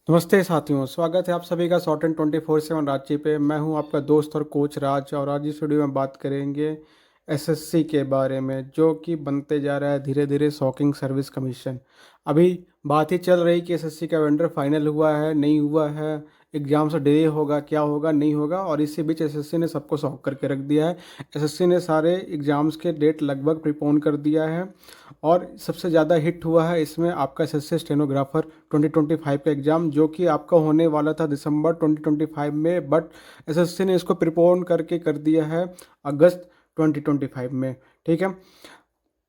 नमस्ते साथियों, स्वागत है आप सभी का शॉर्ट एंड 24/7 रांची पे। मैं हूं आपका दोस्त और कोच राज, और आज इस वीडियो में बात करेंगे एसएससी के बारे में, जो कि बनते जा रहा है धीरे धीरे शॉकिंग सर्विस कमीशन। अभी बात ही चल रही कि एसएससी का वेंडर फाइनल हुआ है नहीं हुआ है, एग्जाम से डिले होगा, क्या होगा नहीं होगा, और इसी बीच एसएससी ने सबको शॉक करके रख दिया है। एसएससी ने सारे एग्जाम्स के डेट लगभग प्रीपोन कर दिया है, और सबसे ज़्यादा हिट हुआ है इसमें आपका एसएससी स्टेनोग्राफर 2025 का एग्ज़ाम, जो कि आपका होने वाला था दिसंबर 2025 में, बट एसएससी ने इसको प्रिपोन करके कर दिया है अगस्त 2025 में। ठीक है,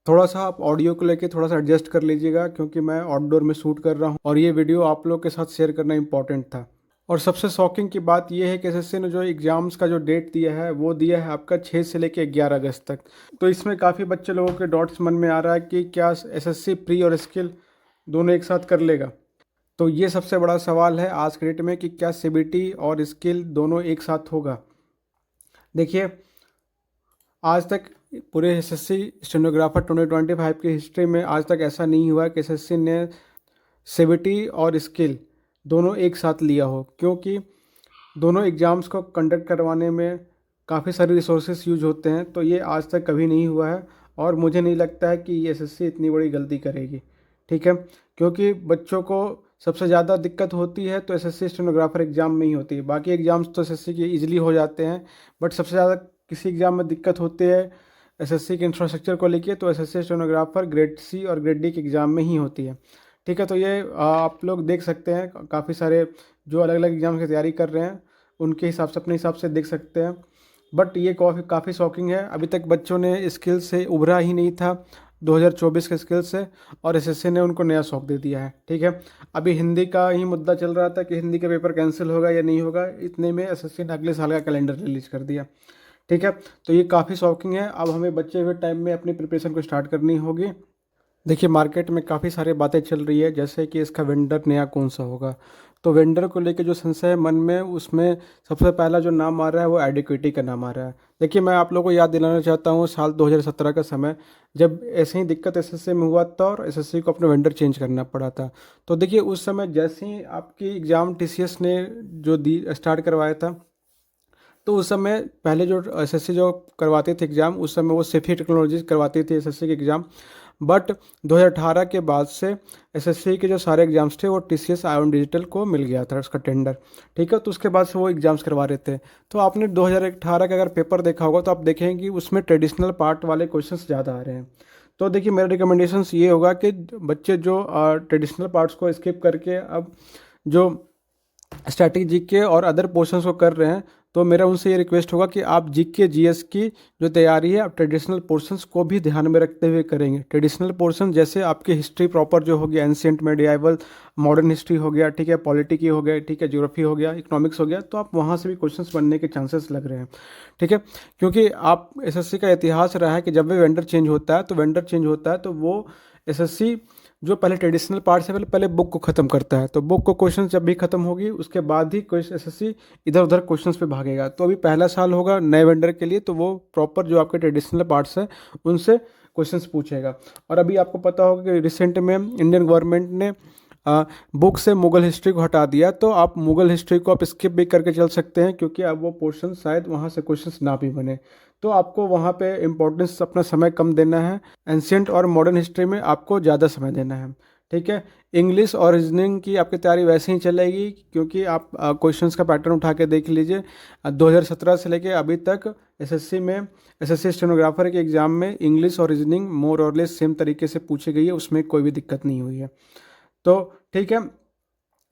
थोड़ा सा आप ऑडियो को लेके थोड़ा सा एडजस्ट कर लीजिएगा, क्योंकि मैं आउटडोर में शूट कर रहा हूँ और ये वीडियो आप लोग के साथ शेयर करना इंपॉर्टेंट था। और सबसे शॉकिंग की बात यह है कि एसएससी ने जो एग्ज़ाम्स का जो डेट दिया है वो दिया है आपका 6 से लेके 11 अगस्त तक। तो इसमें काफ़ी बच्चे लोगों के डॉट्स मन में आ रहा है कि क्या एसएससी प्री और स्किल दोनों एक साथ कर लेगा। तो ये सबसे बड़ा सवाल है आज के डेट में कि क्या सीबीटी और स्किल दोनों एक साथ होगा। देखिए, आज तक पूरे एसएससी स्टेनोग्राफर 2025 की हिस्ट्री में आज तक ऐसा नहीं हुआ कि एसएससी ने सीबीटी और स्किल दोनों एक साथ लिया हो, क्योंकि दोनों एग्ज़ाम्स को कंडक्ट करवाने में काफ़ी सारे रिसोर्सेज यूज होते हैं। तो ये आज तक कभी नहीं हुआ है, और मुझे नहीं लगता है कि ये एसएससी इतनी बड़ी गलती करेगी। ठीक है, क्योंकि बच्चों को सबसे ज़्यादा दिक्कत होती है तो एसएससी स्टेनोग्राफर एग्ज़ाम में ही होती है। बाकी एग्ज़ाम्स तो एसएससी के ईजिली हो जाते हैं, बट सबसे ज़्यादा किसी एग्ज़ाम में दिक्कत होती है एसएससी के इंफ्रास्ट्रक्चर को लेके, तो एसएससी स्टेनोग्राफर ग्रेड सी और ग्रेड डी के एग्ज़ाम में ही होती है। ठीक है, तो ये आप लोग देख सकते हैं, काफ़ी सारे जो अलग अलग एग्ज़ाम की तैयारी कर रहे हैं उनके हिसाब से अपने हिसाब से देख सकते हैं। बट ये काफ़ी शॉकिंग है, अभी तक बच्चों ने स्किल से उभरा ही नहीं था 2024 के स्किल से, और एसएससी ने उनको नया शौक दे दिया है। ठीक है, अभी हिंदी का ही मुद्दा चल रहा था कि हिंदी का पेपर कैंसिल होगा या नहीं होगा, इतने में एसएससी ने अगले साल का कैलेंडर रिलीज कर दिया। ठीक है, तो ये काफ़ी शॉकिंग है। अब हमें बचे हुए टाइम में अपनी प्रिपरेशन को स्टार्ट करनी होगी। देखिए, मार्केट में काफ़ी सारी बातें चल रही है, जैसे कि इसका वेंडर नया कौन सा होगा। तो वेंडर को लेके जो संशय है मन में, उसमें सबसे पहला जो नाम आ रहा है वो एडिक्विटी का नाम आ रहा है। देखिए, मैं आप लोगों को याद दिलाना चाहता हूँ साल 2017 का समय, जब ऐसे ही दिक्कत एसएससी में हुआ था और एसएससी को अपना वेंडर चेंज करना पड़ा था। तो देखिए, उस समय जैसे ही आपकी एग्ज़ाम टीसीएस ने जो दी स्टार्ट करवाया था, तो उस समय पहले जो एसएससी जो करवाते थे एग्ज़ाम, उस समय वो सेफी टेक्नोलॉजीज करवाती थी एसएससी के एग्ज़ाम। बट 2018 के बाद से एसएससी के जो सारे एग्ज़ाम्स थे वो टीसीएस आयोन डिजिटल को मिल गया था उसका टेंडर। ठीक है, तो उसके बाद से वो एग्ज़ाम्स करवा रहे थे। तो आपने 2018 का अगर पेपर देखा होगा तो आप देखेंगे कि उसमें ट्रेडिशनल पार्ट वाले क्वेश्चंस ज़्यादा आ रहे हैं। तो देखिए, मेरा रिकमेंडेशंस ये होगा कि बच्चे जो ट्रेडिशनल पार्ट्स को स्किप करके अब जो स्टैटिक जीके और अदर पोर्शंस को कर रहे हैं, तो मेरा उनसे ये रिक्वेस्ट होगा कि आप जीके जीएस की जो तैयारी है आप ट्रेडिशनल पोर्शंस को भी ध्यान में रखते हुए करेंगे। ट्रेडिशनल पोर्शन जैसे आपकी हिस्ट्री प्रॉपर जो हो गया, एंशिएंट मेडिएवल, मॉडर्न हिस्ट्री हो गया, ठीक है, पॉलिटिकी हो गया, ठीक है, ज्योग्राफी हो गया, इकोनॉमिक्स हो गया, तो आप वहाँ से भी क्वेश्चंस बनने के चांसेस लग रहे हैं। ठीक है, क्योंकि आप एसएससी का इतिहास रहा है कि जब भी वेंडर चेंज होता है तो वो एसएससी जो पहले ट्रेडिशनल पार्ट से पहले बुक को ख़त्म करता है। तो बुक को क्वेश्चन जब भी ख़त्म होगी उसके बाद ही क्वेश्चन एसएससी इधर उधर क्वेश्चंस पे भागेगा। तो अभी पहला साल होगा नए वेंडर के लिए, तो वो प्रॉपर जो आपके ट्रेडिशनल पार्ट्स हैं उनसे क्वेश्चंस पूछेगा। और अभी आपको पता होगा कि रिसेंट में इंडियन गवर्नमेंट ने बुक से मुगल हिस्ट्री को हटा दिया, तो आप मुगल हिस्ट्री को आप स्किप भी करके चल सकते हैं, क्योंकि अब वो पोर्शन शायद वहाँ से क्वेश्चंस ना भी बने। तो आपको वहाँ पे इम्पोर्टेंस अपना समय कम देना है, एंशिएंट और मॉडर्न हिस्ट्री में आपको ज़्यादा समय देना है। ठीक है, इंग्लिश और रीजनिंग की आपकी तैयारी वैसे ही चलेगी, क्योंकि आप क्वेश्चंस का पैटर्न उठा के देख लीजिए। 2017 से लेके अभी तक एसएससी में, एसएससी स्टेनोग्राफर के एग्ज़ाम में इंग्लिश और रीजनिंग मोर और लेस सेम तरीके से पूछी गई है, उसमें कोई भी दिक्कत नहीं हुई है। तो ठीक है,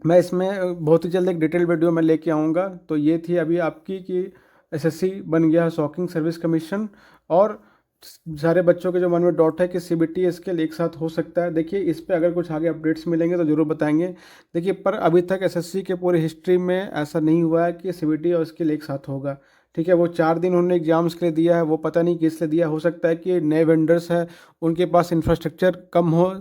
मैं इसमें बहुत ही जल्द एक डिटेल वीडियो मैं लेके आऊँगा। तो ये थी अभी आपकी कि एसएससी बन गया है शॉकिंग सर्विस कमीशन, और सारे बच्चों के जो मन में डाउट है कि सीबीटी स्किल एक साथ हो सकता है। देखिए, इस पे अगर कुछ आगे अपडेट्स मिलेंगे तो ज़रूर बताएंगे। देखिए, पर अभी तक एसएससी के पूरी हिस्ट्री में ऐसा नहीं हुआ है कि सीबीटी और स्किल एक साथ होगा। ठीक है, वो 4 दिन उन्होंने एग्जाम्स के लिए दिया है, वो पता नहीं किस लिए दिया। हो सकता है कि नए वेंडर्स हैं, उनके पास इंफ्रास्ट्रक्चर कम हो,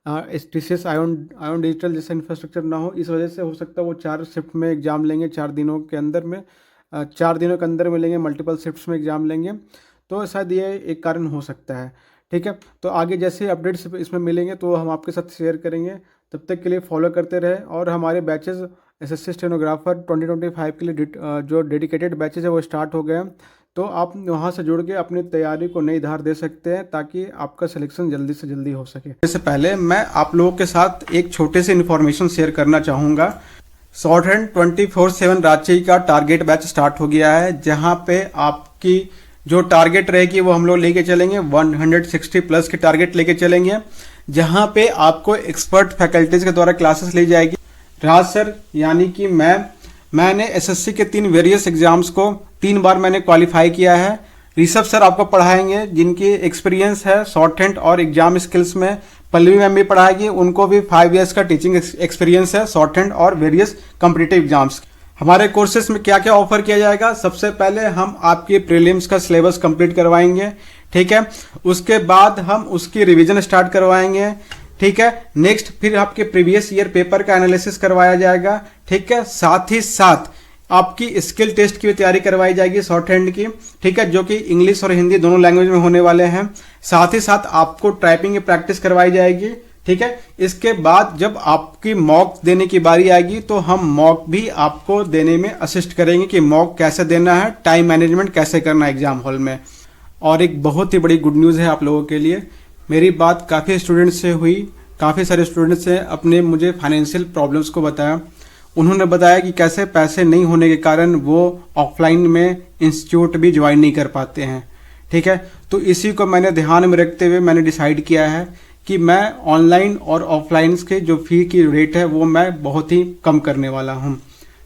एस टीसीएस आयोन डिजिटल जैसा इंफ्रास्ट्रक्चर ना हो, इस वजह से हो सकता है वो 4 शिफ्ट में एग्ज़ाम लेंगे, 4 दिनों के अंदर में, 4 दिनों के अंदर में लेंगे, मल्टीपल शिफ्ट्स में एग्ज़ाम लेंगे। तो शायद ये एक कारण हो सकता है। ठीक है, तो आगे जैसे अपडेट्स इसमें मिलेंगे तो हम आपके साथ शेयर करेंगे। तब तक के लिए फॉलो करते रहे और हमारे बैचेस एसएससी स्टेनोग्राफर 2025 के लिए जो डेडिकेटेड बैचेस है वो स्टार्ट हो गए हैं। तो आप वहाँ से जुड़ के अपनी तैयारी को नई धार दे सकते हैं ताकि आपका सिलेक्शन जल्दी से जल्दी हो सके। इससे पहले मैं आप लोगों के साथ एक छोटे से इन्फॉर्मेशन शेयर करना चाहूँगा। शॉर्टहैंड 24/7 रांची का टारगेट बैच स्टार्ट हो गया है, जहाँ पे आपकी जो टारगेट रहेगी वो हम लोग लेके चलेंगे 160 प्लस की टारगेट लेके चलेंगे, जहाँ पे आपको एक्सपर्ट फैकल्टीज के द्वारा क्लासेस ली जाएगी। राज सर यानी कि मैंने एसएससी के 3 वेरियस एग्जाम्स को 3 बार मैंने क्वालिफाई किया है। ऋषभ सर आपको पढ़ाएंगे जिनकी एक्सपीरियंस है शॉर्टहैंड और एग्जाम स्किल्स में। पल्लवी मैम भी पढ़ाएगी, उनको भी 5 ईयर्स का टीचिंग एक्सपीरियंस है शॉर्टहैंड और वेरियस कॉम्पिटिटिव एग्जाम्स। हमारे कोर्सेज में क्या क्या ऑफर किया जाएगा? सबसे पहले हम आपके प्रीलिम्स का सिलेबस कंप्लीट करवाएंगे, ठीक है। उसके बाद हम उसकी रिवीजन स्टार्ट करवाएंगे, ठीक है। नेक्स्ट फिर आपके प्रीवियस ईयर पेपर का एनालिसिस करवाया जाएगा, ठीक है। साथ ही साथ आपकी स्किल टेस्ट की भी तैयारी करवाई जाएगी शॉर्टहैंड की, ठीक है, जो कि इंग्लिश और हिंदी दोनों लैंग्वेज में होने वाले हैं। साथ ही साथ आपको टाइपिंग की प्रैक्टिस करवाई जाएगी, ठीक है। इसके बाद जब आपकी मॉक देने की बारी आएगी तो हम मॉक भी आपको देने में असिस्ट करेंगे कि मॉक कैसे देना है, टाइम मैनेजमेंट कैसे करना है एग्जाम हॉल में। और एक बहुत ही बड़ी गुड न्यूज़ है आप लोगों के लिए। मेरी बात काफ़ी स्टूडेंट्स से हुई, काफ़ी सारे स्टूडेंट्स से अपने मुझे फाइनेंशियल प्रॉब्लम्स को बताया। उन्होंने बताया कि कैसे पैसे नहीं होने के कारण वो ऑफलाइन में इंस्टीट्यूट भी ज्वाइन नहीं कर पाते हैं, ठीक है। तो इसी को मैंने ध्यान में रखते हुए मैंने डिसाइड किया है कि मैं ऑनलाइन और ऑफलाइन के जो फ़ी की रेट है वो मैं बहुत ही कम करने वाला हूँ,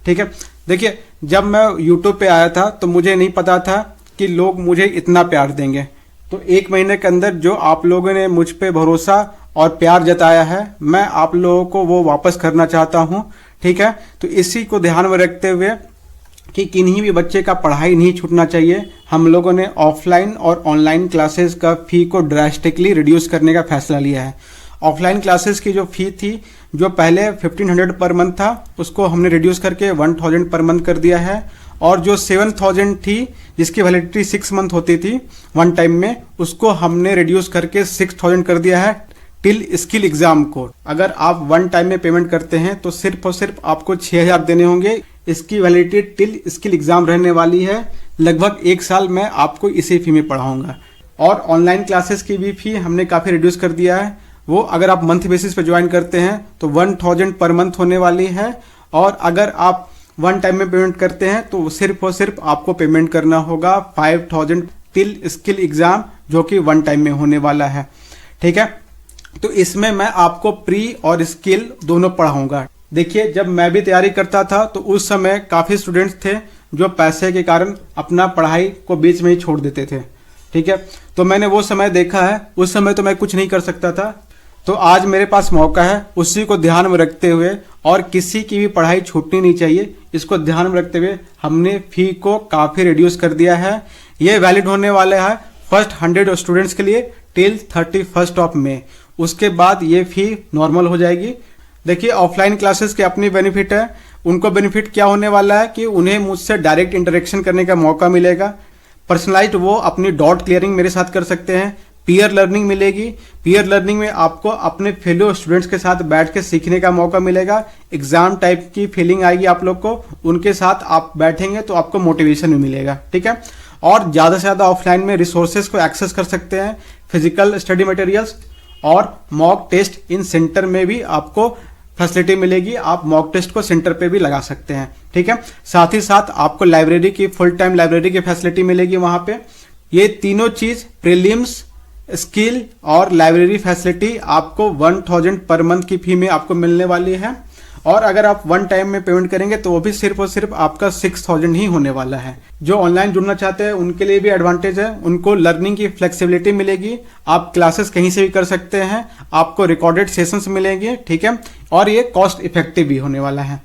ठीक है। देखिए, जब मैं यूट्यूब पे आया था तो मुझे नहीं पता था कि लोग मुझे इतना प्यार देंगे। तो 1 महीने के अंदर जो आप लोगों ने मुझ पे भरोसा और प्यार जताया है, मैं आप लोगों को वो वापस करना चाहता हूँ, ठीक है। तो इसी को ध्यान में रखते हुए कि किन्हीं भी बच्चे का पढ़ाई नहीं छूटना चाहिए, हम लोगों ने ऑफलाइन और ऑनलाइन क्लासेस का फ़ी को ड्रास्टिकली रिड्यूस करने का फैसला लिया है। ऑफलाइन क्लासेस की जो फ़ी थी, जो पहले 1500 पर मंथ था, उसको हमने रिड्यूस करके 1000 पर मंथ कर दिया है। और जो 7000 थी, जिसकी वैलिडिटी 6 मंथ होती थी वन टाइम में, उसको हमने रिड्यूस करके 6000 कर दिया है टिल स्किल एग्जाम को। अगर आप वन टाइम में पेमेंट करते हैं तो सिर्फ और सिर्फ आपको 6000 देने होंगे। इसकी वैलिडिटी टिल स्किल एग्जाम रहने वाली है। लगभग 1 साल मैं आपको इसी फी में पढ़ाऊंगा। और ऑनलाइन क्लासेस की भी फी हमने काफ़ी रिड्यूस कर दिया है। वो अगर आप मंथ बेसिस पे ज्वाइन करते हैं तो 1000 पर मंथ होने वाली है। और अगर आप वन टाइम में पेमेंट करते हैं तो सिर्फ और सिर्फ आपको पेमेंट करना होगा 5000 टिल स्किल एग्जाम, जो कि वन टाइम में होने वाला है, ठीक है। तो इसमें मैं आपको प्री और स्किल दोनों पढ़ाऊंगा। देखिए, जब मैं भी तैयारी करता था तो उस समय काफ़ी स्टूडेंट्स थे जो पैसे के कारण अपना पढ़ाई को बीच में ही छोड़ देते थे, ठीक है। तो मैंने वो समय देखा है, उस समय तो मैं कुछ नहीं कर सकता था। तो आज मेरे पास मौका है, उसी को ध्यान में रखते हुए, और किसी की भी पढ़ाई छूटनी नहीं चाहिए, इसको ध्यान में रखते हुए हमने फ़ी को काफ़ी रिड्यूस कर दिया है। ये वैलिड होने वाला है फर्स्ट 100 स्टूडेंट्स के लिए टिल 31 मई। उसके बाद ये फ़ी नॉर्मल हो जाएगी। देखिए, ऑफलाइन क्लासेस के अपनी बेनिफिट है। उनको बेनिफिट क्या होने वाला है कि उन्हें मुझसे डायरेक्ट इंटरेक्शन करने का मौका मिलेगा। पर्सनलाइज्ड वो अपनी डाउट क्लियरिंग मेरे साथ कर सकते हैं। पीयर लर्निंग मिलेगी। पीयर लर्निंग में आपको अपने फेलो स्टूडेंट्स के साथ बैठ के सीखने का मौका मिलेगा। एग्जाम टाइप की फीलिंग आएगी आप लोग को, उनके साथ आप बैठेंगे तो आपको मोटिवेशन भी मिलेगा, ठीक है। और ज़्यादा से ज़्यादा ऑफलाइन में रिसोर्सेज को एक्सेस कर सकते हैं, फिजिकल स्टडी मटेरियल्स और मॉक टेस्ट इन सेंटर में भी आपको फैसिलिटी मिलेगी। आप मॉक टेस्ट को सेंटर पे भी लगा सकते हैं, ठीक है। साथ ही साथ आपको लाइब्रेरी की फुल टाइम लाइब्रेरी की फैसिलिटी मिलेगी वहाँ पे। ये तीनों चीज़ प्रीलिम्स, स्किल और लाइब्रेरी फैसिलिटी आपको 1000 पर मंथ की फी में आपको मिलने वाली है। और अगर आप वन टाइम में पेमेंट करेंगे तो वो भी सिर्फ और सिर्फ आपका 6000 ही होने वाला है। जो ऑनलाइन जुड़ना चाहते हैं उनके लिए भी एडवांटेज है, उनको लर्निंग की फ्लेक्सिबिलिटी मिलेगी। आप क्लासेस कहीं से भी कर सकते हैं, आपको रिकॉर्डेड सेशंस मिलेंगे, ठीक है। और ये कॉस्ट इफेक्टिव भी होने वाला है।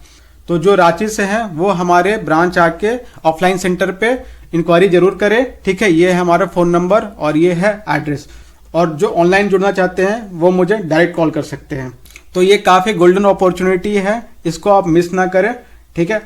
तो जो रांची से हैं वो हमारे ब्रांच आके ऑफलाइन सेंटर पे इंक्वायरी जरूर करें, ठीक है। ये है हमारा फ़ोन नंबर और ये है एड्रेस। और जो ऑनलाइन जुड़ना चाहते हैं वो मुझे डायरेक्ट कॉल कर सकते हैं। तो ये काफ़ी गोल्डन अपॉर्चुनिटी है, इसको आप मिस ना करें, ठीक है।